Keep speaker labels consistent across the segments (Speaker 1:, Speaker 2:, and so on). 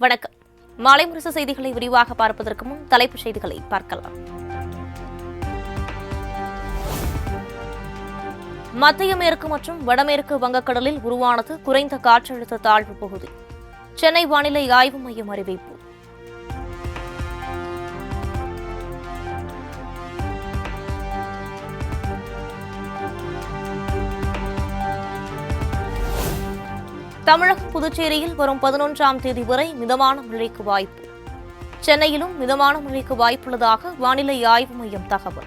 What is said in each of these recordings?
Speaker 1: வணக்கம். மாலை முரசு செய்திகளை விரிவாக பார்ப்பதற்கு முன் தலைப்புச் செய்திகளை பார்க்கலாம். மத்திய மேற்கு மற்றும் வடமேற்கு வங்கக்கடலில் உருவானது குறைந்த காற்றழுத்த தாழ்வு பகுதி. சென்னை வானிலை ஆய்வு மையம் அறிவிப்பு. தமிழகம் புதுச்சேரியில் வரும் 11ஆம் தேதி வரை மிதமான மழைக்கு வாய்ப்பு. சென்னையிலும் மிதமான மழைக்கு வாய்ப்புள்ளதாக வானிலை ஆய்வு மையம் தகவல்.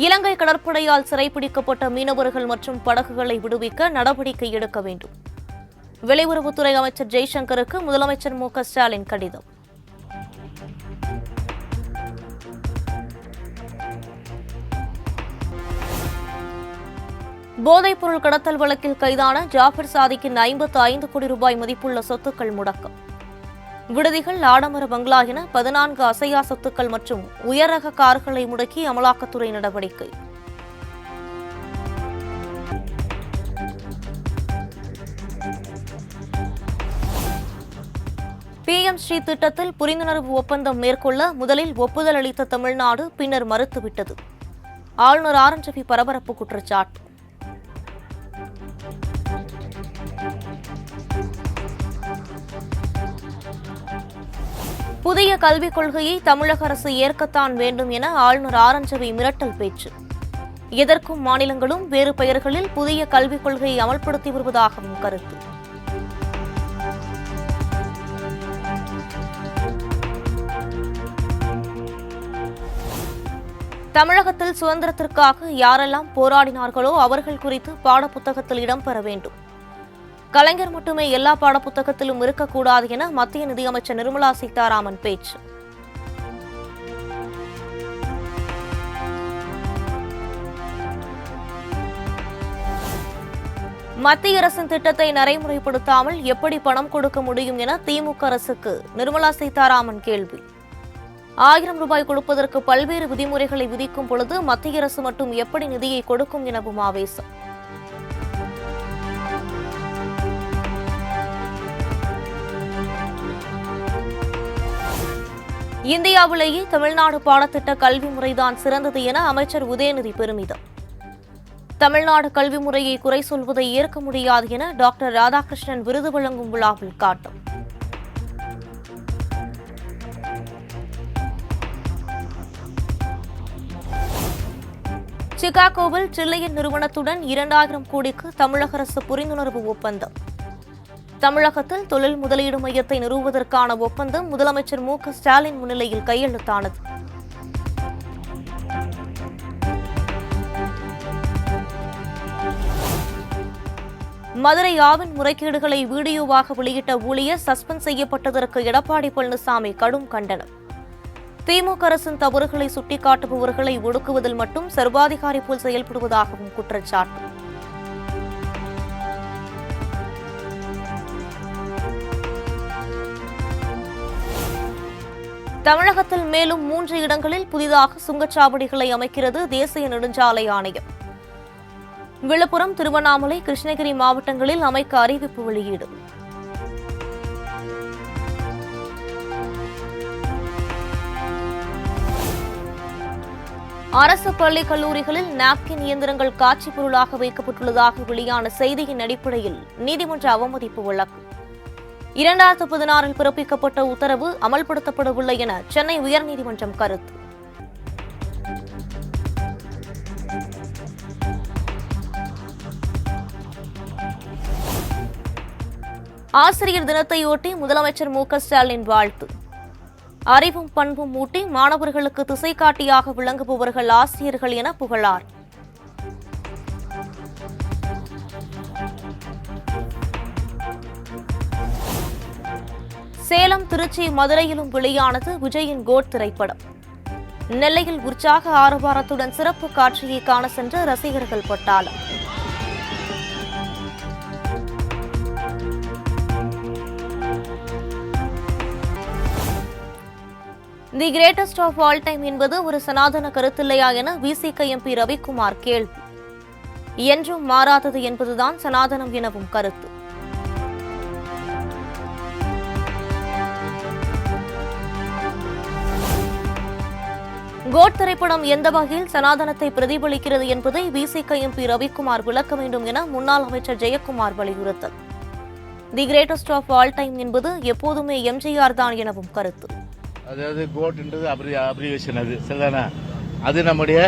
Speaker 1: இலங்கை கடற்படையால் சிறைப்பிடிக்கப்பட்ட மீனவர்கள் மற்றும் படகுகளை விடுவிக்க நடவடிக்கை எடுக்க வேண்டும். வெளியுறவுத்துறை அமைச்சர் ஜெய்சங்கருக்கு முதலமைச்சர் மு க ஸ்டாலின் கடிதம். போதைப்பொருள் கடத்தல் வழக்கில் கைதான ஜாஃபர் சாதிக்கின் 55 கோடி ரூபாய் மதிப்புள்ள சொத்துக்கள் முடக்கம். விடுதிகள், ஆடம்பர பங்களா என 14 அசையா சொத்துக்கள் மற்றும் உயர்ரக கார்களை முடக்கி அமலாக்கத்துறை நடவடிக்கை. PM ஸ்ரீ திட்டத்தில் புரிந்துணர்வு ஒப்பந்தம் மேற்கொள்ள முதலில் ஒப்புதல் அளித்த தமிழ்நாடு பின்னர் மறுத்துவிட்டது. ஆளுநர் ஆர் என் ரவி பரபரப்பு குற்றச்சாட்டு. புதிய கல்விக் கொள்கையை தமிழக அரசு ஏற்கத்தான் வேண்டும் என ஆளுநர் ஆர் என் ரவி மிரட்டல் பேச்சு. எதற்கும் மாநிலங்களும் வேறு பெயர்களில் புதிய கல்விக் கொள்கையை அமல்படுத்தி வருவதாகவும் கருத்து. தமிழகத்தில் சுதந்திரத்திற்காக யாரெல்லாம் போராடினார்களோ அவர்கள் குறித்து பாடப்புத்தகத்தில் இடம்பெற வேண்டும். கலைஞர் மட்டுமே எல்லா பாடப்புத்தகத்திலும் இருக்கக்கூடாது என மத்திய நிதியமைச்சர் நிர்மலா சீதாராமன் பேச்சு. மத்திய அரசின் திட்டத்தை நடைமுறைப்படுத்தாமல் எப்படி பணம் கொடுக்க முடியும் என திமுக அரசுக்கு நிர்மலா சீதாராமன் கேள்வி. 1000 ரூபாய் கொடுப்பதற்கு பல்வேறு விதிமுறைகளை விதிக்கும் பொழுது மத்திய அரசு மட்டும் எப்படி நிதியை கொடுக்கும் எனவும் ஆவேசம். இந்தியாவிலேயே தமிழ்நாடு பாடத்திட்ட கல்வி முறைதான் சிறந்தது என அமைச்சர் உதயநிதி பெருமிதம். தமிழ்நாடு கல்வி முறையை குறை சொல்வதை ஏற்க முடியாது என டாக்டர் ராதாகிருஷ்ணன் விருது வழங்கும் விழாவில் காட்டும். சிகாகோவில் சில்லியன் நிறுவனத்துடன் 2000 கோடிக்கு தமிழக அரசு புரிந்துணர்வு ஒப்பந்தம். தமிழகத்தில் தொழில் முதலீடு மையத்தை நிறுவுவதற்கான ஒப்பந்தம் முதலமைச்சர் மு க ஸ்டாலின் முன்னிலையில் கையெழுத்தானது. மதுரை ஆவின் முறைகேடுகளை வீடியோவாக வெளியிட்ட ஊழியர் சஸ்பெண்ட் செய்யப்பட்டதற்கு எடப்பாடி பழனிசாமி கடும் கண்டனம். திமுக அரசின் தவறுகளை சுட்டிக்காட்டுபவர்களை ஒடுக்குவதில் மட்டும் சர்வாதிகாரி போல் செயல்படுவதாகவும் குற்றச்சாட்டு. தமிழகத்தில் மேலும் 3 இடங்களில் புதிதாக சுங்கச்சாவடிகளை அமைக்கிறது தேசிய நெடுஞ்சாலை ஆணையம். விழுப்புரம், திருவண்ணாமலை, கிருஷ்ணகிரி மாவட்டங்களில் அமைக்க அறிவிப்பு வெளியீடு. அரசு பள்ளி கல்லூரிகளில் நாப்கின் இயந்திரங்கள் காட்சி பொருளாக வைக்கப்பட்டுள்ளதாக வெளியான செய்தியின் அடிப்படையில் நீதிமன்ற அவமதிப்பு வழக்கு. 2016 பிறப்பிக்கப்பட்ட உத்தரவு அமல்படுத்தப்படவில்லை என சென்னை உயர்நீதிமன்றம் கருத்து. ஆசிரியர் தினத்தையொட்டி முதலமைச்சர் மு க ஸ்டாலின் வாழ்த்து. அறிவும் பண்பும் ஊட்டி மாணவர்களுக்கு திசைகாட்டியாக விளங்குபவர்கள் ஆசிரியர்கள் என புகழார். சேலம், திருச்சி, மதுரையிலும் வெளியானது விஜயின் கோட் திரைப்படம். நெல்லையில் உற்சாக ஆரவாரத்துடன் சிறப்பு காட்சியை காண சென்ற ரசிகர்கள் பட்டாளம். The greatest of all time என்பது ஒரு சனாதன கருத்தில்லையா என விசிக எம்பி ரவிக்குமார் கேள்வி. என்றும் மாறாதது என்பதுதான் சனாதனம் எனவும் கருத்து. கோட் திரைப்படம் எந்த வகையில் சனாதனத்தை பிரதிபலிக்கிறது என்பதை விசிக எம்பி ரவிக்குமார் விளக்க வேண்டும் என முன்னாள் அமைச்சர் ஜெயக்குமார் வலியுறுத்தல். The greatest of all time என்பது எப்போதுமே எம்ஜிஆர் தான் எனவும் கருத்து.
Speaker 2: அதாவது கோட்ன்றது அப்ரிவேஷன், அது சரிதானா? அது நம்முடைய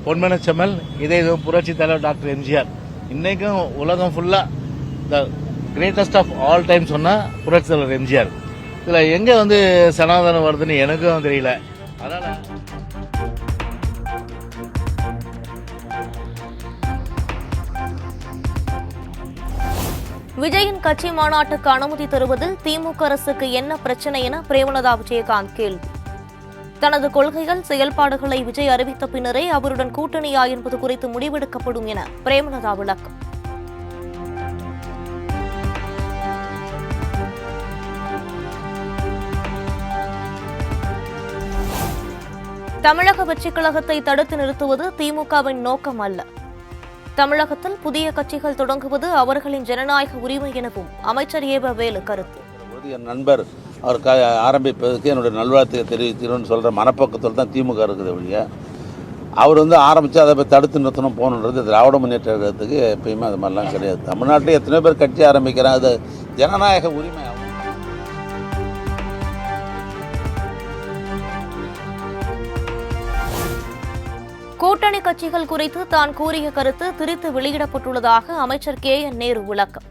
Speaker 2: பொன்மனச்செம்மல் இதயம் புரட்சி தலைவர் டாக்டர் எம்ஜிஆர். இன்னைக்கும் உலகம் ஃபுல்லா the greatest of all time சொன்னா புரட்சி தலைவர் எம்ஜிஆர். இதுல எங்க சனாதனம் வருதுன்னு எனக்கும் தெரியல. அதனால
Speaker 1: விஜயின் கட்சி மாநாட்டுக்கு அனுமதி தருவதில் திமுக அரசுக்கு என்ன பிரச்சனை என பிரேமலதா விஜயகாந்த் கேள்வி. தனது கொள்கைகள் செயல்பாடுகளை விஜய் அறிவித்த பின்னரே அவருடன் கூட்டணியா என்பது குறித்து முடிவெடுக்கப்படும் என பிரேமலதா விளக்கம். தமிழக வெற்றிக் கழகத்தை தடுத்து நிறுத்துவது திமுகவின் நோக்கம் அல்ல. தமிழகத்தில் புதிய கட்சிகள் தொடங்குவது அவர்களின் ஜனநாயக உரிமை எனவும் அமைச்சர் ஏவ வேலு கருத்து.
Speaker 3: என் நண்பர் அவர் ஆரம்பிப்பதற்கு என்னுடைய நல்வாழ்த்தை தெரிவிக்கிறோன்னு சொல்கிற மனப்பக்கத்தில் தான் திமுக இருக்குது ஒழிய அவர் ஆரம்பித்து அதை போய் தடுத்து நிறுத்தணும் போகணுன்றது திராவிட முன்னேற்ற கழகத்துக்கு எப்பயுமே அது மாதிரிலாம் கிடையாது. தமிழ்நாட்டில் எத்தனை பேர் கட்சி ஆரம்பிக்கிறாங்க, அது ஜனநாயக உரிமை.
Speaker 1: கூட்டணி கட்சிகள் குறித்து தான் கூறிய கருத்து திரித்து வெளியிடப்பட்டுள்ளதாக அமைச்சர் KN நேரு விளக்கம்.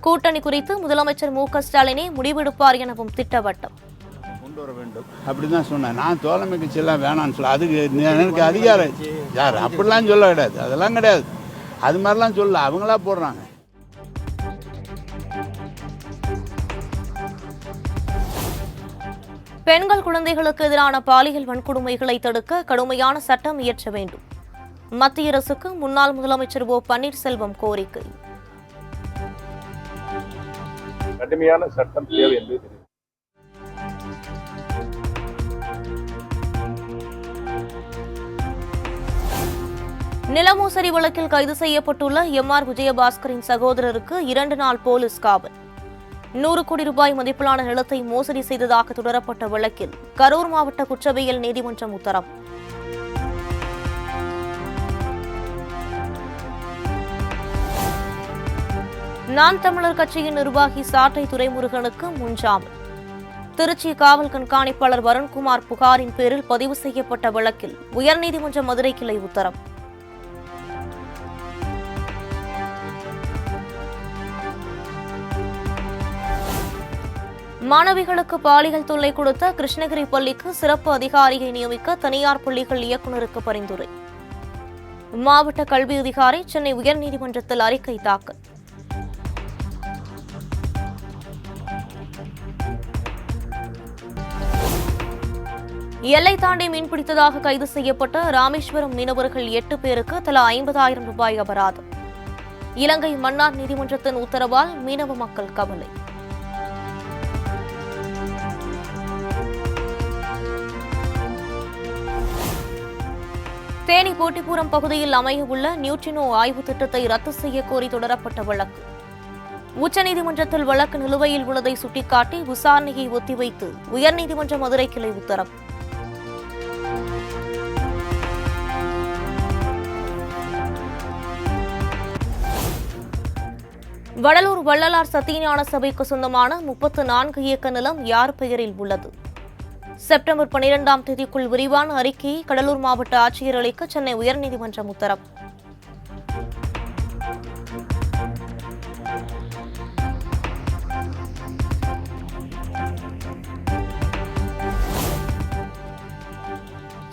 Speaker 1: கூட்டணி குறித்து முதலமைச்சர் மு.க.ஸ்டாலினே முடிவெடுப்பார் எனவும் திட்டவட்டம்.
Speaker 4: கொண்டு வர வேண்டும் அப்படிதான் சொன்னேன். நான் தோழமை கட்சியெல்லாம் வேணான்னு சொல்ல, அதுக்கு எனக்கு அதிகாரம் யார் அப்படிலாம் சொல்ல கிடையாது, அதெல்லாம் கிடையாது. அது மாதிரிலாம் சொல்ல அவங்களா போடுறாங்க.
Speaker 1: பெண்கள் குழந்தைகளுக்கு எதிரான பாலியல் வன்கொடுமைகளை தடுக்க கடுமையான சட்டம் இயற்ற வேண்டும். மத்திய அரசுக்கு முன்னாள் முதலமைச்சர் ஓ பன்னீர்செல்வம் கோரிக்கை.
Speaker 5: கடுமையான சட்டம் தேவை என்று
Speaker 1: நிலமோசடி வழக்கில் கைது செய்யப்பட்டுள்ள MR விஜயபாஸ்கரின் சகோதரருக்கு 2 நாள் போலீஸ் காவல். 100 கோடி ரூபாய் மதிப்பிலான நிலத்தை மோசடி செய்ததாக தொடரப்பட்ட வழக்கில் கரூர் மாவட்ட குற்றவியல் நீதிமன்றம் உத்தரவு. நாம் தமிழர் கட்சியின் நிர்வாகி சாட்டை துரைமுருகனுக்கு முன்ஜாமீன். திருச்சி காவல் கண்காணிப்பாளர் வருண்குமார் புகாரின் பேரில் பதிவு செய்யப்பட்ட வழக்கில் உயர்நீதிமன்ற மதுரை கிளை உத்தரவு. மாணவிகளுக்கு பாலியல் தொல்லை கொடுத்த கிருஷ்ணகிரி பள்ளிக்கு சிறப்பு அதிகாரியை நியமிக்க தனியார் பள்ளிகள் இயக்குநருக்கு பரிந்துரை. மாவட்ட கல்வி அதிகாரி சென்னை உயர்நீதிமன்றத்தில் அறிக்கை தாக்கல். எல்லை தாண்டி மீன்பிடித்ததாக கைது செய்யப்பட்ட ராமேஸ்வரம் மீனவர்கள் 8 பேருக்கு தலா 50,000 ரூபாய் அபராதம். இலங்கை மன்னார் நீதிமன்றத்தின் உத்தரவால் மீனவ மக்கள் கவலை. தேனி போட்டிபுரம் பகுதியில் அமையவுள்ள நியூட்ரினோ ஆய்வு திட்டத்தை ரத்து செய்ய கோரி தொடரப்பட்ட வழக்கு. உச்சநீதிமன்றத்தில் வழக்கு நிலுவையில் உள்ளதை சுட்டிக்காட்டி விசாரணையை ஒத்திவைத்து உயர்நீதிமன்ற மதுரை கிளை உத்தரவு. வடலூர் வள்ளலார் சத்தியஞான சபைக்கு சொந்தமான 34 ஏக்கர் நிலம் யார் பெயரில் உள்ளது? செப்டம்பர் 12ஆம் தேதிக்குள் விரிவான அறிக்கையை கடலூர் மாவட்ட ஆட்சியர் அளிக்க சென்னை உயர்நீதிமன்றம் உத்தரவு.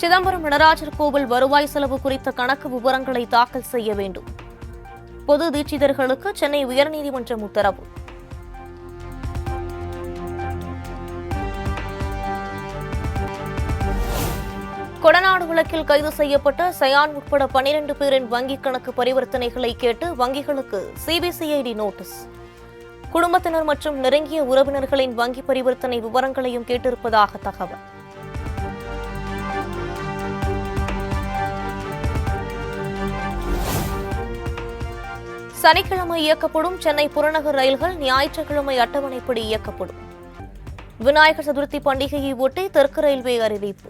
Speaker 1: சிதம்பரம் நடராஜர் கோவில் வருவாய் செலவு குறித்த கணக்கு விவரங்களை தாக்கல் செய்ய வேண்டும். பொது தீட்சிதர்களுக்கு சென்னை உயர்நீதிமன்றம் உத்தரவு. கொடநாடு வழக்கில் கைது செய்யப்பட்ட சயான் உட்பட 12 பேரின் வங்கிக் கணக்கு பரிவர்த்தனைகளை கேட்டு வங்கிகளுக்கு சிபிசிஐடி நோட்டீஸ். குடும்பத்தினர் மற்றும் நெருங்கிய உறவினர்களின் வங்கி பரிவர்த்தனை விவரங்களையும் கேட்டிருப்பதாக தகவல். சனிக்கிழமை இயக்கப்படும் சென்னை புறநகர் ரயில்கள் ஞாயிற்றுக்கிழமை அட்டவணைப்படி இயக்கப்படும். விநாயகர் சதுர்த்தி பண்டிகையை ஒட்டி தெற்கு ரயில்வே அறிவிப்பு.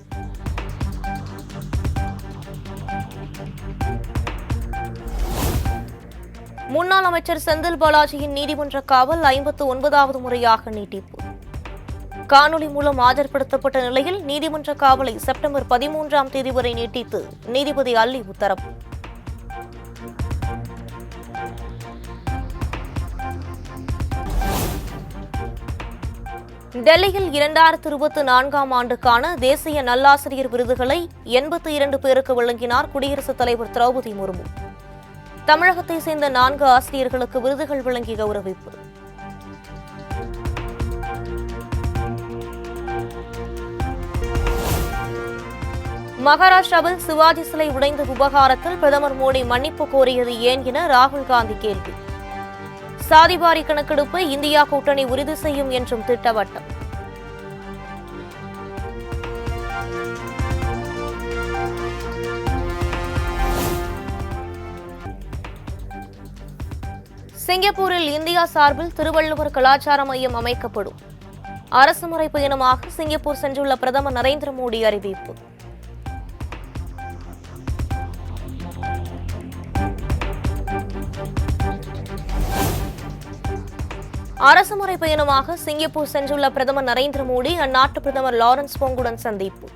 Speaker 1: முன்னாள் அமைச்சர் செந்தில் பாலாஜியின் நீதிமன்ற காவல் 59வது முறையாக நீட்டிப்பு. காணொலி மூலம் ஆஜர்படுத்தப்பட்ட நிலையில் நீதிமன்ற காவலை செப்டம்பர் 13ஆம் தேதி வரை நீட்டித்து நீதிபதி அல்லி உத்தரவு. டெல்லியில் 2024ஆம் ஆண்டுக்கான தேசிய நல்லாசிரியர் விருதுகளை 82 பேருக்கு வழங்கினார் குடியரசுத் தலைவர் திரௌபதி முர்மு. தமிழகத்தை சேர்ந்த 4 ஆசிரியர்களுக்கு விருதுகள் வழங்கி கௌரவிப்பு. மகாராஷ்டிராவில் சிவாஜி சிலை உடைந்த விவகாரத்தில் பிரதமர் மோடி மன்னிப்பு கோரியது ஏன் என ராகுல் காந்தி கேள்வி. சாதிவாரி கணக்கெடுப்பை இந்தியா கூட்டணி உறுதி செய்யும் என்றும் திட்டவட்டம். சிங்கப்பூரில் இந்தியா சார்பில் திருவள்ளுவர் கலாச்சார மையம் அமைக்கப்படும். அரசுமுறை பயணமாக சிங்கப்பூர் சென்றுள்ள பிரதமர் நரேந்திர மோடி அறிவிப்பு. அரசுமுறை பயணமாக சிங்கப்பூர் சென்றுள்ள பிரதமர் நரேந்திர மோடி அந்நாட்டு பிரதமர் லாரன்ஸ் போங்குடன் சந்திப்பு.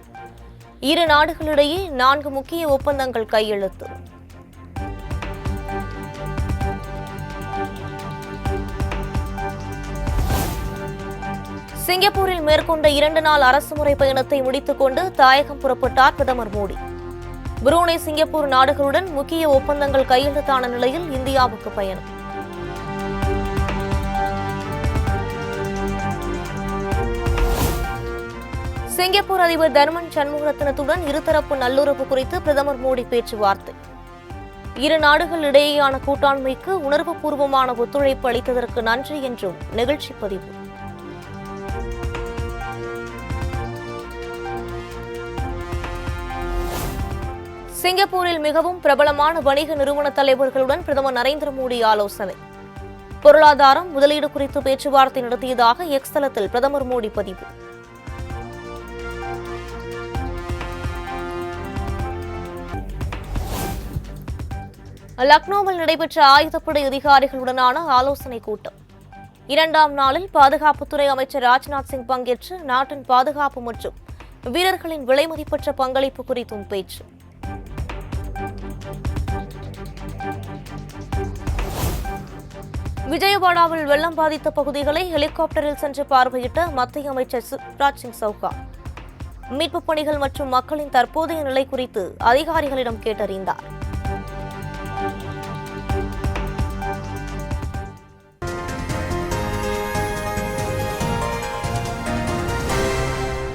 Speaker 1: இரு நாடுகளிடையே 4 முக்கிய ஒப்பந்தங்கள் கையெழுத்து. சிங்கப்பூரில் மேற்கொண்ட 2 நாள் அரசுமுறை பயணத்தை முடித்துக் கொண்டு தாயகம் புறப்பட்டார் பிரதமர் மோடி. புரூனே, சிங்கப்பூர் நாடுகளுடன் முக்கிய ஒப்பந்தங்கள் கையெழுத்தான நிலையில் இந்தியாவுக்கு பயணம். சிங்கப்பூர் அதிபர் தர்மன் சண்முகரத்னத்துடன் இருதரப்பு நல்லுறவு குறித்து பிரதமர் மோடி பேச்சுவார்த்தை. இரு நாடுகள் இடையேயான கூட்டாண்மைக்கு உணர்வுபூர்வமான ஒத்துழைப்பு அளித்ததற்கு நன்றி என்றும் நிகழ்ச்சி பதிவு. சிங்கப்பூரில் மிகவும் பிரபலமான வணிக நிறுவன தலைவர்களுடன் பிரதமர் நரேந்திர மோடி ஆலோசனை. பொருளாதாரம், முதலீடு குறித்து பேச்சுவார்த்தை நடத்தியதாக எக்ஸ் தளத்தில் பிரதமர் மோடி பதிவு. லக்னோவில் நடைபெற்ற ஆயுதப்படை அதிகாரிகளுடனான ஆலோசனைக் கூட்டம். 2ஆம் நாளில் பாதுகாப்புத்துறை அமைச்சர் ராஜ்நாத் சிங் பங்கேற்று நாட்டின் பாதுகாப்பு மற்றும் வீரர்களின் விலைமதிப்பற்ற பங்களிப்பு குறித்தும் பேச்சு. விஜயவாடாவில் வெள்ளம் பாதித்த பகுதிகளை ஹெலிகாப்டரில் சென்று பார்வையிட்ட மத்திய அமைச்சர் சிவராஜ் சிங் சௌகான் மீட்புப் பணிகள் மற்றும் மக்களின் தற்போதைய நிலை குறித்து அதிகாரிகளிடம் கேட்டறிந்தார்.